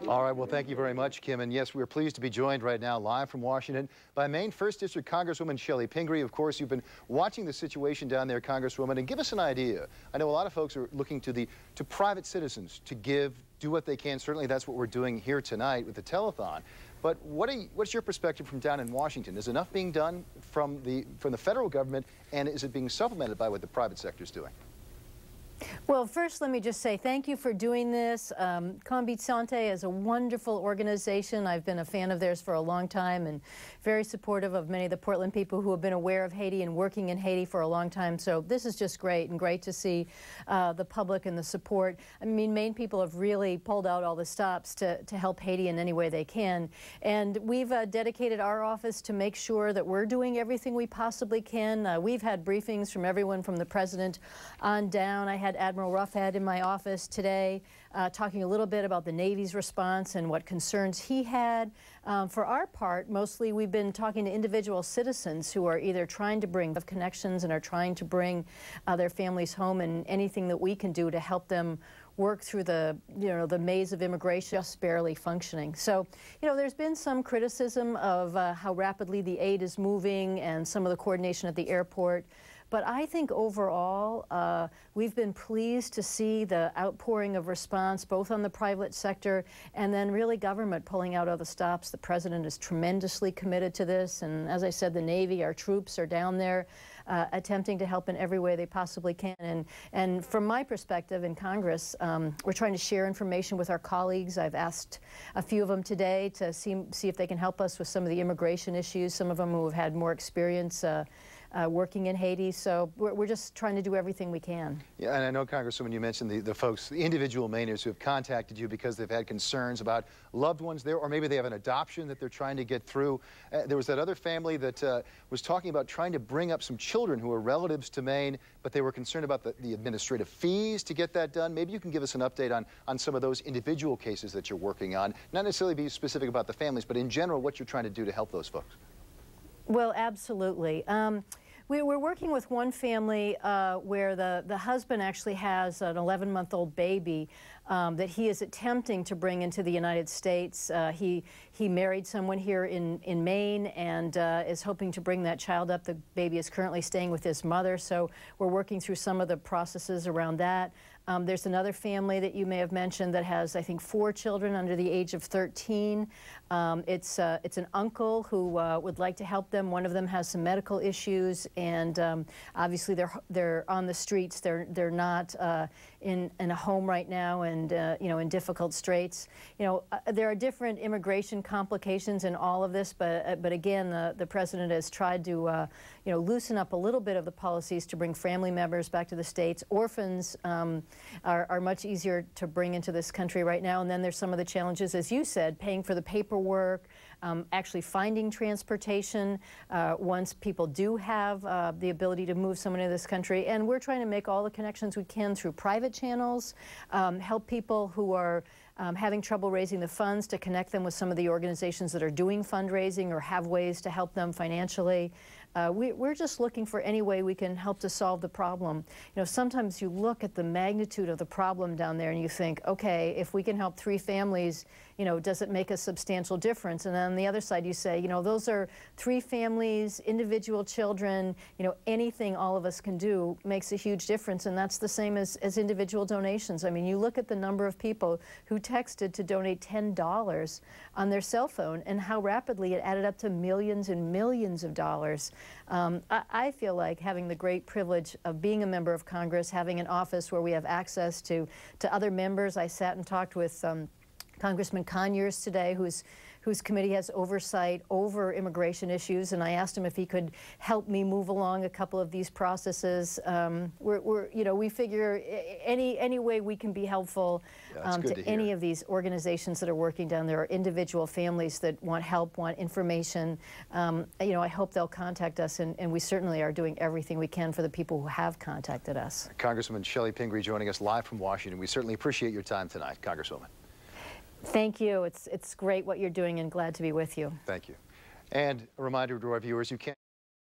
All right, well, thank you very much, Kim. And yes, we're pleased to be joined right now, live from Washington, by Maine 1st District Congresswoman Chellie Pingree. Of course, you've been watching the situation down there, Congresswoman, and give us an idea. I know a lot of folks are looking to private citizens to give, do what they can. Certainly, that's what we're doing here tonight with the telethon. But what's your perspective from down in Washington? Is enough being done from the federal government, and is it being supplemented by what the private sector is doing? Well, first, let me just say thank you for doing this. Konbit Sante is a wonderful organization. I've been a fan of theirs for a long time and very supportive of many of the Portland people who have been aware of Haiti and working in Haiti for a long time. So this is just great, and great to see the public and the support. I mean, Maine people have really pulled out all the stops to help Haiti in any way they can. And we've dedicated our office to make sure that we're doing everything we possibly can. We've had briefings from everyone from the president on down. I had Admiral Ruffhead in my office today talking a little bit about the Navy's response and what concerns he had. For our part, mostly we've been talking to individual citizens who are either trying to bring connections and are trying to bring their families home, and anything that we can do to help them work through the maze of immigration just barely functioning. So, there's been some criticism of how rapidly the aid is moving and some of the coordination at the airport. But I think overall, we've been pleased to see the outpouring of response, both on the private sector and then really government pulling out all the stops. The president is tremendously committed to this. And as I said, the Navy, our troops are down there attempting to help in every way they possibly can. And from my perspective in Congress, we're trying to share information with our colleagues. I've asked a few of them today to see if they can help us with some of the immigration issues, some of them who have had more experience working in Haiti. So we're just trying to do everything we can. Yeah, and I know, Congresswoman, you mentioned the folks, the individual Mainers who have contacted you because they've had concerns about loved ones there, or maybe they have an adoption that they're trying to get through. There was that other family that was talking about trying to bring up some children who are relatives to Maine, but they were concerned about the administrative fees to get that done. Maybe you can give us an update on some of those individual cases that you're working on. Not necessarily be specific about the families, but in general, what you're trying to do to help those folks. Well, absolutely. We're working with one family where the husband actually has an 11-month-old baby that he is attempting to bring into the United States. He married someone here in Maine and is hoping to bring that child up. The baby is currently staying with his mother, so we're working through some of the processes around that. There's another family that you may have mentioned that has, I think, 4 children under the age of 13. It's an uncle who would like to help them. One of them has some medical issues, and obviously they're on the streets. They're not in a home right now, and in difficult straits. There are different immigration complications in all of this, but again, the president has tried to loosen up a little bit of the policies to bring family members back to the states. Orphans are much easier to bring into this country right now. And then there's some of the challenges, as you said, paying for the paperwork, actually finding transportation once people do have the ability to move someone into this country. And we're trying to make all the connections we can through private channels, help people who are having trouble raising the funds to connect them with some of the organizations that are doing fundraising or have ways to help them financially. We're just looking for any way we can help to solve the problem. Sometimes you look at the magnitude of the problem down there and you think, okay, if we can help 3 families, does it make a substantial difference? And then on the other side you say, those are 3 families, individual children, anything all of us can do makes a huge difference, and that's the same as individual donations. I mean, you look at the number of people who texted to donate $10 on their cell phone and how rapidly it added up to millions and millions of dollars. I feel like having the great privilege of being a member of Congress, having an office where we have access to other members. I sat and talked with Congressman Conyers today, whose committee has oversight over immigration issues, and I asked him if he could help me move along a couple of these processes. We figure any way we can be helpful to any of these organizations that are working down there, or individual families that want help, want information. I hope they'll contact us, and we certainly are doing everything we can for the people who have contacted us. Congresswoman Chellie Pingree joining us live from Washington. We certainly appreciate your time tonight, Congresswoman. Thank you. It's great what you're doing, and glad to be with you. Thank you. And a reminder to our viewers, you can